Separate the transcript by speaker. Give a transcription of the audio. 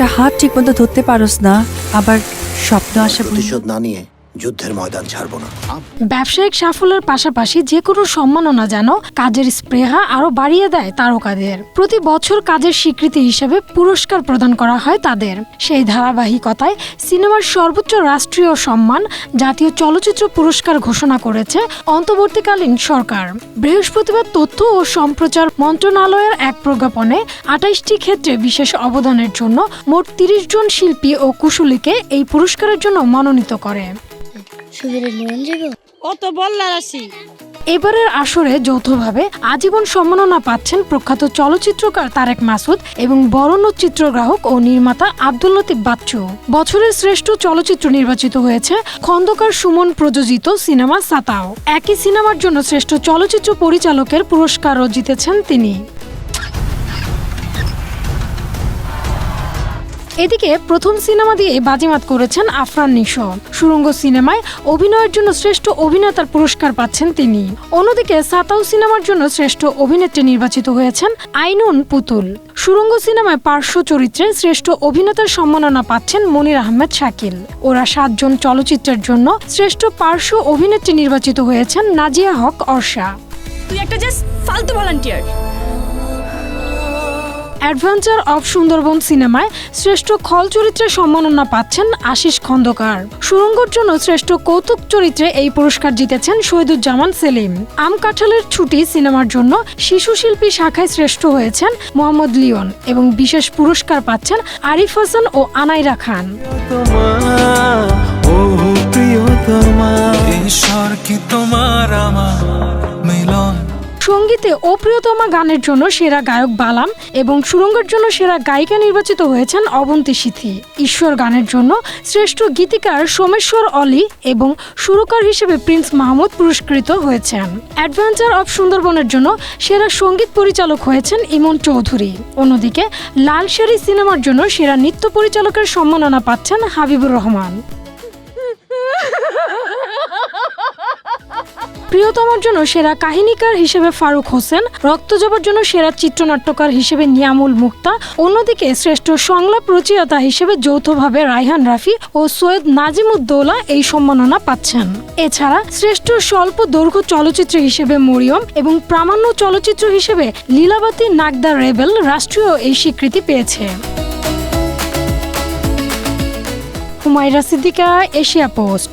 Speaker 1: একটা হাত ঠিকমতো ধরতে পারোস না, আবার স্বপ্ন আসে
Speaker 2: প্রতিশোধ না নিয়ে যুদ্ধের ময়দান ছাড়বো না।
Speaker 3: ব্যবসায়িক সাফল্যের পাশাপাশি যে কোনো সম্মাননা যেন কাজের স্পৃহা আরো বাড়িয়ে দেয় তারকাদের। প্রতি বছর কাজের স্বীকৃতি হিসেবে পুরস্কার প্রদান করা হয় তাদের। সেই ধারাবাহিকতায় সিনেমার সর্বোচ্চ রাষ্ট্রীয় সম্মান জাতীয় চলচ্চিত্র পুরস্কার ঘোষণা করেছে অন্তর্বর্তীকালীন সরকার। বৃহস্পতিবার তথ্য ও সম্প্রচার মন্ত্রণালয়ের এক প্রজ্ঞাপনে ২৮টি ক্ষেত্রে বিশেষ অবদানের জন্য মোট ৩০ জন শিল্পী ও কুশলীকে এই পুরস্কারের জন্য মনোনীত করে। এবারের আসরে যৌথভাবে আজীবন সম্মাননা পাচ্ছেন প্রখ্যাত চলচ্চিত্রকার তারেক মাসুদ এবং বরেণ্য চিত্রগ্রাহক ও নির্মাতা আব্দুল লতিফ বাচ্চু। বছরের শ্রেষ্ঠ চলচ্চিত্র নির্বাচিত হয়েছে খন্দকার সুমন প্রযোজিত সিনেমা সাতাও। একই সিনেমার জন্য শ্রেষ্ঠ চলচ্চিত্র পরিচালকের পুরস্কারও জিতেছেন তিনি। এদিকে প্রথম সিনেমা দিয়ে বাজিমাত করেছেন আফরান নিশো। সুড়ঙ্গ সিনেমায় অভিনয়ের জন্য শ্রেষ্ঠ অভিনেতার পুরস্কার পাচ্ছেন তিনি। অন্যদিকে সাতাও সিনেমার জন্য শ্রেষ্ঠ অভিনেত্রী নির্বাচিত হয়েছেন আইনুন পুতুল। সুড়ঙ্গ সিনেমায় পার্শ্ব চরিত্রে শ্রেষ্ঠ অভিনেতার সম্মাননা পাচ্ছেন মনির আহমেদ শাকিল। ওরা ৭ জন চলচ্চিত্রের জন্য শ্রেষ্ঠ পার্শ্ব অভিনেত্রী নির্বাচিত হয়েছেন নাজিয়া হক অর্ষা।
Speaker 4: তুই একটা জাস্ট ফালতু ভলান্টিয়ার।
Speaker 3: অ্যাডভেঞ্চার অফ সুন্দরবন সিনেমায় শ্রেষ্ঠ খল চরিত্রে সম্মাননা পাচ্ছেন আশিস খন্দকার। সুড়ঙ্গর জন্য শ্রেষ্ঠ কৌতুক চরিত্রে এই পুরস্কার জিতেছেন শহীদুজ্জামান সেলিম। আম কাঁঠালের ছুটি সিনেমার জন্য শিশু শিল্পী শাখায় শ্রেষ্ঠ হয়েছেন মোহাম্মদ লিওন এবং বিশেষ পুরস্কার পাচ্ছেন আরিফ হাসান ও আনাইরা খান। সঙ্গীতে ও প্রিয়তমা গানের জন্য সেরা গায়ক বালাম এবং সুরঙ্গের জন্য সেরা গায়িকা নির্বাচিত হয়েছেন অবন্তী সিথি। ঈশ্বর গানের জন্য শ্রেষ্ঠ গীতিকার সোমেশ্বর অলি এবং সুরকার হিসেবে প্রিন্স মাহমুদ পুরস্কৃত হয়েছেন। অ্যাডভেঞ্চার অফ সুন্দরবনের জন্য সেরা সঙ্গীত পরিচালক হয়েছেন ইমন চৌধুরী। অন্যদিকে লাল শাড়ি সিনেমার জন্য সেরা নৃত্য পরিচালকের সম্মাননা পাচ্ছেন হাবিবুর রহমান। প্রিয়তমার জন্য সেরা কাহিনীকার হিসেবে ফারুক হোসেন, রক্তজবার জন্য সেরা চিত্রনাট্যকার হিসেবে নিয়ামুল মুক্তা। অন্যদিকে শ্রেষ্ঠ সংলাপ রচয়িতা হিসেবে যৌথভাবে রায়হান রাফি ও সৈয়দ নাজিমুদ্দৌলা এই সম্মাননা পাচ্ছেন। এছাড়া শ্রেষ্ঠ স্বল্প দৈর্ঘ্য চলচ্চিত্র হিসেবে মরিয়ম এবং প্রামাণ্য চলচ্চিত্র হিসেবে লীলাবতী নাগদা রেবেল রাষ্ট্রীয় এই স্বীকৃতি পেয়েছে। Humayra Siddika, Asia post.